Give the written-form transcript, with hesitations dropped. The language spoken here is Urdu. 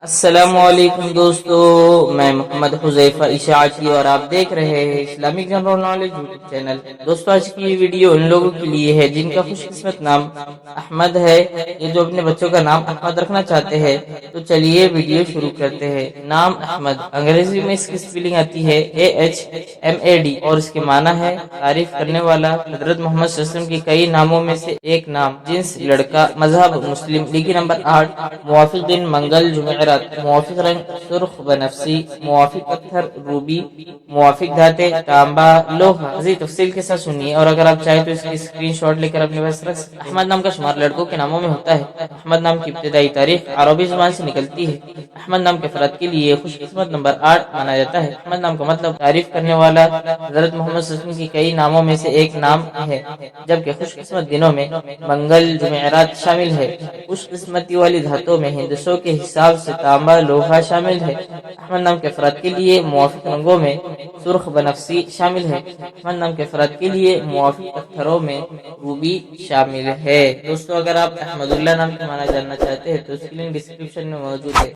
السلام علیکم دوستو، میں محمد حذیفہ اشاعتی اور آپ دیکھ رہے ہیں Islamic general knowledge YouTube channel. دوستو آج کی یہ ویڈیو ان لوگوں کے لیے ہے جن کا خوش قسمت نام احمد ہے، یہ جو اپنے بچوں کا نام احمد رکھنا چاہتے ہیں۔ تو چلیے ویڈیو شروع کرتے ہیں۔ نام احمد، انگریزی میں اس کی سپیلنگ آتی ہے AHMAD اور اس کے معنی ہے تعریف کرنے والا۔ حضرت محمد صلی اللہ علیہ وسلم کے کئی ناموں میں سے ایک نام، جنس لڑکا، مذہب مسلم، لکھی نمبر 8، موافق دن منگل جمعرات، موافق رنگ سرخ بنفسی، موافق پتھر روبی، موافق دھاتیں تانبا لوہا۔ مزید تفصیل کے ساتھ سنیے، اور اگر آپ چاہیں تو اس کی اسکرین شاٹ لے کر اپنے پاس رکھ سکتے ہیں۔ احمد نام کا شمار لڑکوں کے ناموں میں ہوتا ہے۔ احمد نام کی ابتدائی تاریخ عربی زبان سے نکلتی ہے۔ احمد نام کے افراد کے لیے خوش قسمت نمبر 8 مانا جاتا ہے۔ احمد نام کا مطلب تعریف کرنے والا۔ حضرت محمد صلی اللہ علیہ وسلم کی کئی ناموں میں سے ایک نام ہے، جبکہ خوش قسمت دنوں میں منگل جمعرات شامل ہے۔ خوش قسمتی والی دھاتوں میں ہندسوں کے حساب سے تانبا لوہا شامل ہے۔ احمد نام کے افراد کے لیے موافق رنگوں میں سرخ بنفسی شامل ہے۔ احمد نام کے افراد کے لیے موافق پتھروں میں روبی شامل ہے۔ دوستو اگر آپ احمد اللہ نام کے معنی جاننا چاہتے ہیں تو اس کی لنک ڈسکرپشن میں موجود ہے۔